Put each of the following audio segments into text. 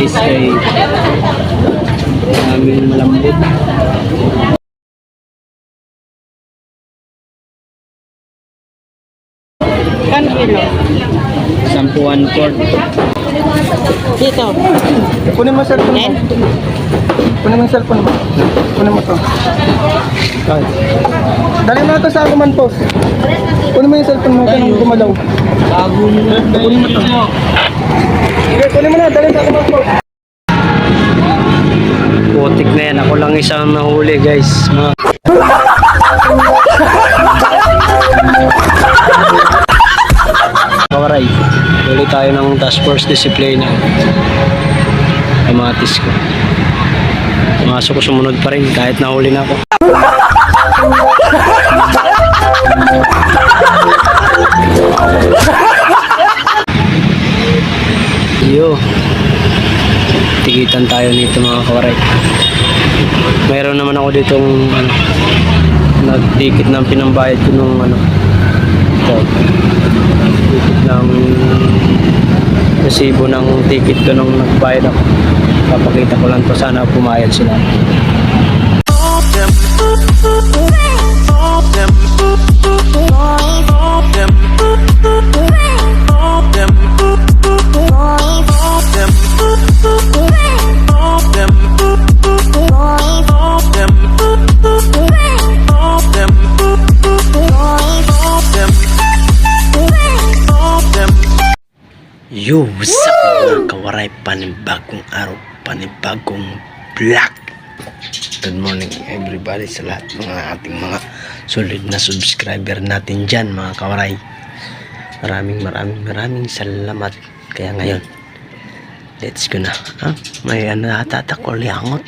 Is ay aming malambot. Kan kilo? 10 Dito. Kunin mo cellphone mo. Kunin mo yung cellphone mo. Kunin mo to. Dali mo na to sa Akuman Post. Kunin mo yung cellphone mo. Kanang gumalaw. Bago mo na. Kunin mo to. Okay, kunin mo na. Dali sa Akuman Post. Putik na yan. Ako lang isang nahuli guys. Mga kawaray. Huli tayo ng task force discipline. Kamatis ko. Masok ko sumunod pa rin kahit nahuli na ako. Yo. Tigitan tayo nito mga kawaray. Mayroon naman ako ditong nagtikit ng pinambayad ko nung ito. Tikit ng resibo ng ticket ko nung nagbayad ako. Papakita ko lang to, sana pumayag sila. Yo, what's up mga kawaray? Panibagong araw, panibagong vlog. Good morning everybody sa lahat mga ating mga solid na subscriber natin dyan mga kawaray. Maraming salamat. Kaya ngayon, let's go na. May natatakol yangot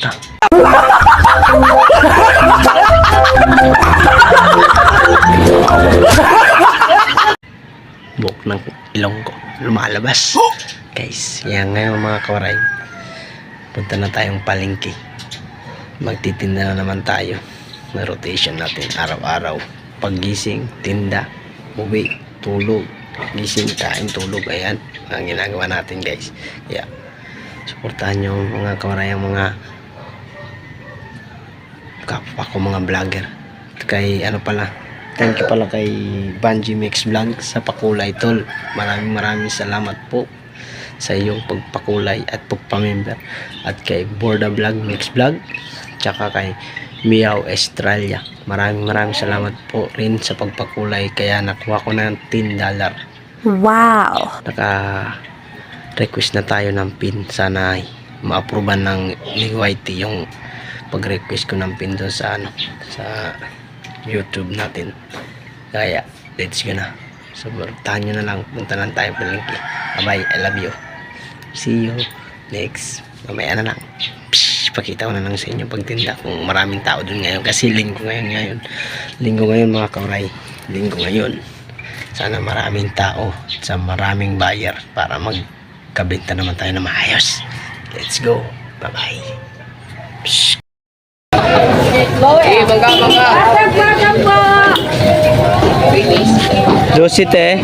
Buhok ng ilong ko lumalabas guys. Yan ngayon mga kawaray, punta na tayong palengke. Magtitinda na naman tayo na rotation natin araw-araw. Paggising, tinda, uwi, tulog, gising, kain, tulog. Ayan ang ginagawa natin guys. Kaya suportahan nyo mga kawaray ang mga kapwa ko mga vlogger. Kay thank you pala kay Banji Mix Vlog sa pakulay tol. Maraming salamat po sa iyong pagpakulay at pagpamember. At kay Borda Vlog Mix Vlog, tsaka kay Miao Australia. Maraming salamat po rin sa pagpakulay. Kaya nakuha ko ng $10. Wow! Naka-request na tayo ng pin. Sana ay ma-approvean ng YT yung pag-request ko ng pin doon sa sa YouTube natin. Kaya let's go na. Suportahan nyo na lang. Punta lang tayo palengke. Bye, I love you. See you next. Mamaya na lang. Pakita ko na lang sa inyo pagtinda kung maraming tao dun ngayon. Kasi linggo ngayon. Linggo ngayon mga kauray. Linggo ngayon. Sana maraming tao sa maraming buyer para magkabenta naman tayo na maayos. Let's go. Bye bye. Eh, bangga. Josite.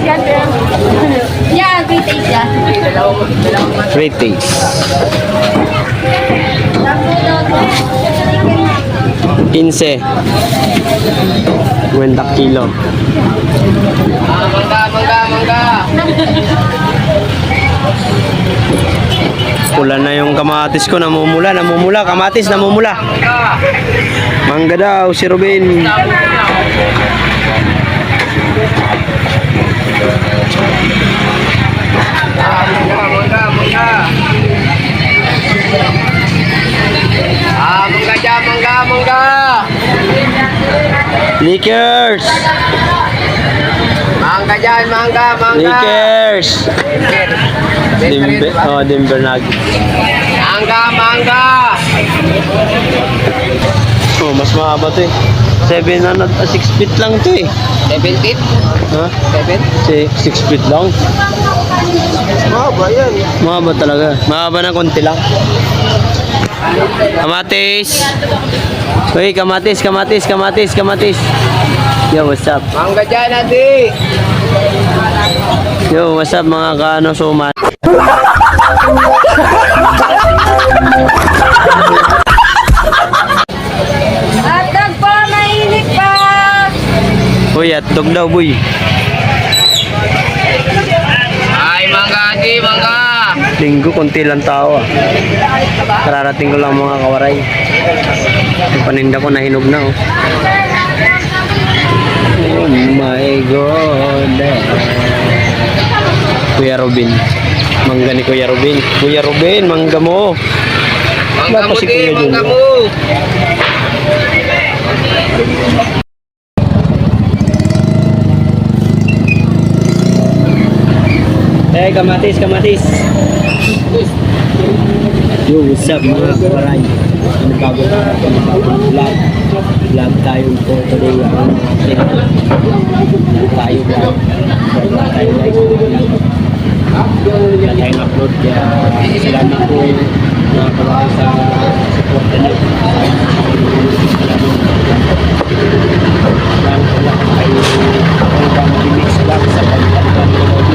Yeah, great taste ya. Great taste. 15. 50 kilo. Mangga. Pula na yung kamatis ko, namumula, kamatis namumula. Mangga daw si Ruben. Mangga. Lickers. Mangga dyan, mangga. Lickers. Denver Nuggets. Mangga. Oh, mas mahaba to eh. 6 feet lang to eh. 7 feet? Ha? 7? 6 feet lang. Mahaba yan. Mahaba talaga. Mahaba na konti lang. Kamatis. Uy, kamatis. Yo, what's up? Mangga dyan, ate. Yo, what's up mga suman? Boy, hotdog daw, boy. Ay, mangga, di, mangga. Linggo, konti lang tao ah. Kararating ko lang mga kawaray. Yung paninda ko nahinog na oh. Oh my God. Kuya Robin. Mangga ni Kuya Robin. Kuya Robin, mangga mo. Mangga Wala mo, pa si di, Kuya mangga Jun. mo. Eh, kamatis, kamatis. Yo, what's up mga kawaray? Ano bago vlog? Vlog tayo po today. Tayo vlog. Vlog tayo guys. Wala tayong upload. Kaya salamat po mga kawaray sa support nyo. Salamat po lang kayo. Ang pang-remix lang sa pagpapalipad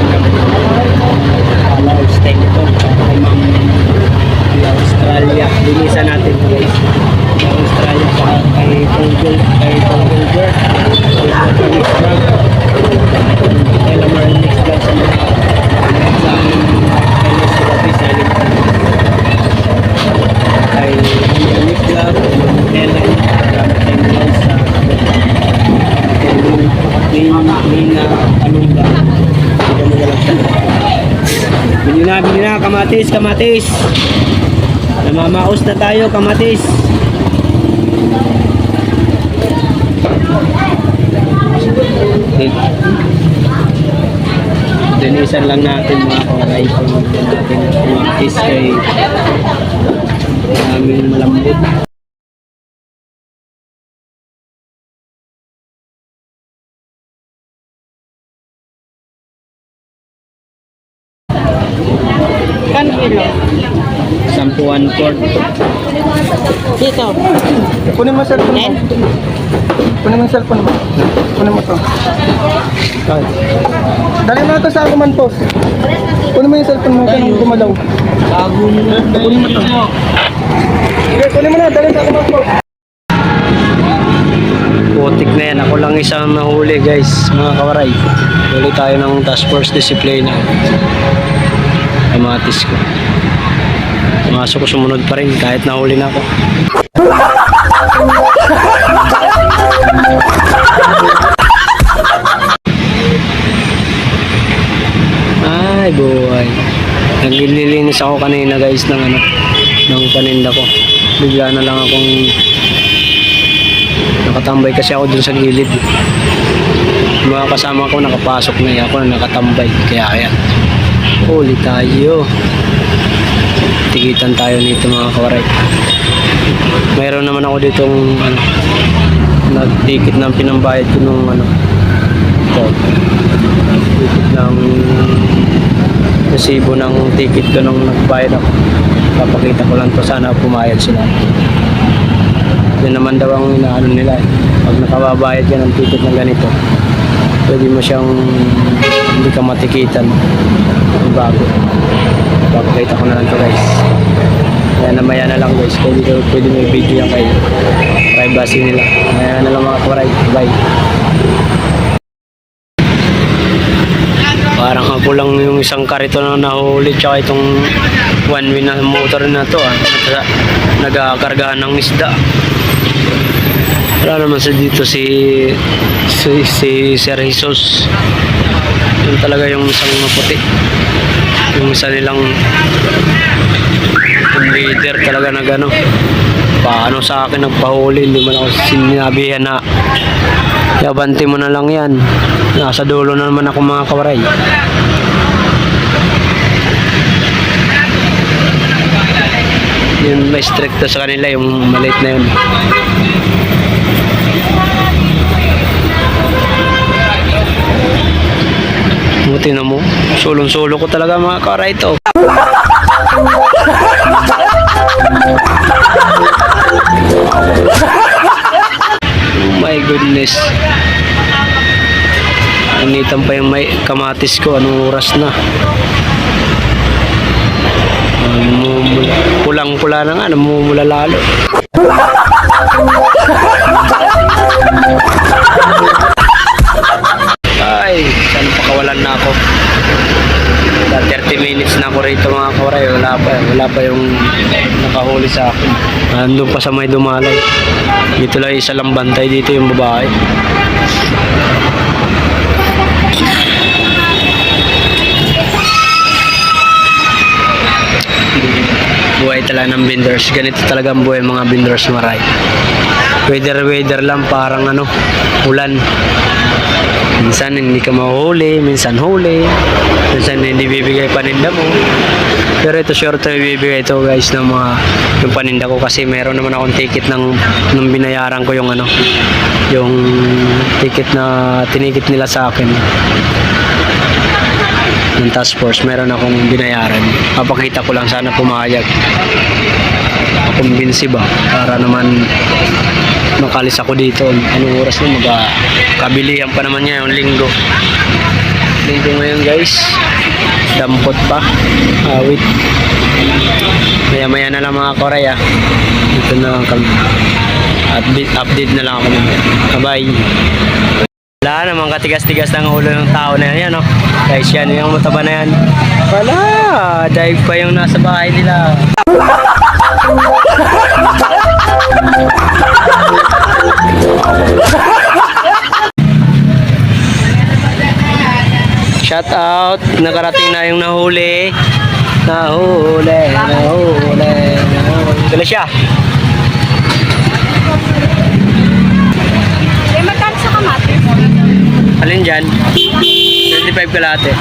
ng stay ito kay Ma'am di Australia. Linisan natin guys. Di Australia sa kay Tongol Girl. Kaya Marmix vlog sa mga sa LS Office kay Marmix vlog Helen. Salamat tayo guys sa Nina Anunda. Bili na, kamatis, kamatis. Namamaos na tayo, kamatis. Dinisan lang natin mga kawaray kung natin kamatis kay maraming malambot. Kan kilo? 10 quart. Dito. Kunin mo yung cellphone mo. Kunin mo yung cellphone mo. Kunin mo to. Dali mo na to sa Akuman Post. Kunin mo yung cellphone mo. Kanang gumalaw. Kunin mo to. Okay, kunin mo na. Dali sa Akuman Post. Putik na yan. Ako lang isang nahuli guys, mga kawaray. Huli tayo ng task force discipline. Kamatis ko. Masok ko sumunod pa rin kahit nahuli na ako. Ay boy. Naglilinis ako kanina guys ng ng paninda ko. Bigla na lang akong nakatambay kasi ako dun sa gilid. Mga kasama ko nakapasok na ako na nakatambay. Kaya ayan. Huli tayo. Tigitan tayo nito mga kawaray. Mayroon naman ako ditong nagtikit ng pinambayad ko nung ito. Tikit ng resibo ng ticket ko nung nagbayad ako. Papakita ko lang to, sana pumayad sila. Yan naman daw ang inaano nila eh. Pag nakababayad ka ng ticket ng ganito, pwede mo siyang hindi ka matikitan ng bago. Papakita ko na lang to guys. Kaya namaya na lang guys. Pwede may video yan kayo. Privacy nila. Kaya na lang mga kawaray. Bye. Parang ako lang yung isang karito na nahuli tsaka itong one wheel na motor na to nagakargahan ng isda. Wala naman dito si Sir Jesus. Yun talaga yung isang maputi. Yung isa nilang leader talaga na gano. Paano sa akin nagpahuli, hindi man ako sinabihan na yabanti mo na lang yan. Nasa dulo na naman ako mga kawaray. Yun may stricto sa kanila yung maliit na yun. Buti na mo, sulong-sulo ko talaga mga kawaray ito. Oh my goodness. Initan pa yung may kamatis ko. Anong oras na? Pulang-pula na nga. Namumula lalo. rito mga kawaray, wala pa yung nakahuli sa akin. Nandun pa sa may dumalay. Dito lang isa lang bantay, dito yung babae. Buhay talaga ng vendors. Ganito talaga ang buhay mga vendors maray. Weather lang, parang ulan. Minsan hindi ka mahuhuli, minsan huli, minsan hindi bibigay paninda mo. Pero ito sure to bibigay ito guys ng yung paninda ko, kasi meron naman akong ticket ng binayaran ko yung yung ticket na tinikit nila sa akin ng task force. Meron akong binayaran, papakita ko lang, sana pumayag, kumbinsi ba para naman makalis ako dito. Anong oras na magkabilihan pa naman niya yung linggo ngayon guys. Dampot pa, awit. Maya na lang mga Korea. Dito na lang kami, update na lang ako mamaya. Bye. Wala namang katigas-tigas ng ulo ng tao na yan, no? Guys, yan yung mataba na yan. Wala, dive pa yung nasa bahay nila. Shout out, nakarating na yung nahuli. Nahuli. Sila siya. Magkano sa kamatis? Alin dyan? 25 kalate.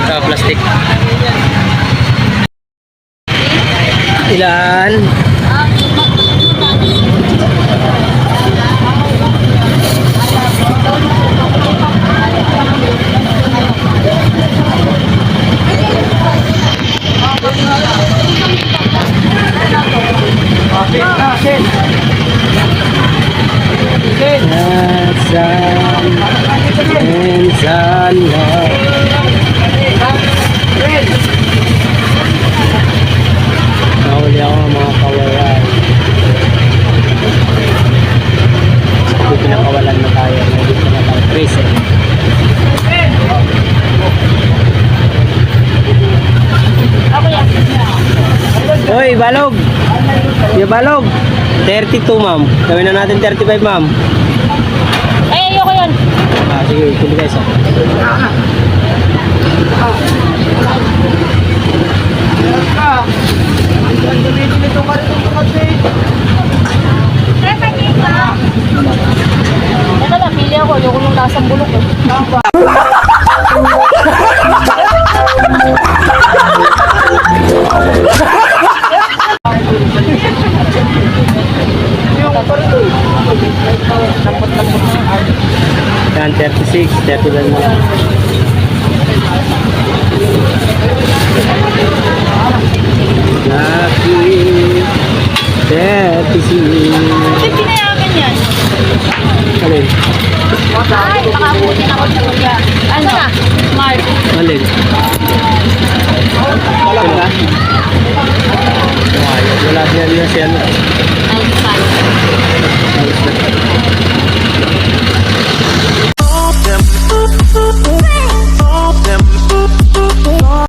Sa plastic. Ilan? Nahuli ako mga kawalan. Pinakawalan na tayo. Nandito na tayo. Tracer. Hoy, balog! Balog! 32 ma'am. Gawin na natin 35 ma'am. Ay, ayoko yun. Sige, pili guys. Ito lang, pili ako. Ayoko nung lasang bulok eh. Yan, 36, 31 na lang. Lucky 36. Bakit pinayagan yan? Alin? Ay, nakabuti na ako sa kuya. Ano na? Mark. Alin? Wala ka? Wala din yan siya. Ay, sorry.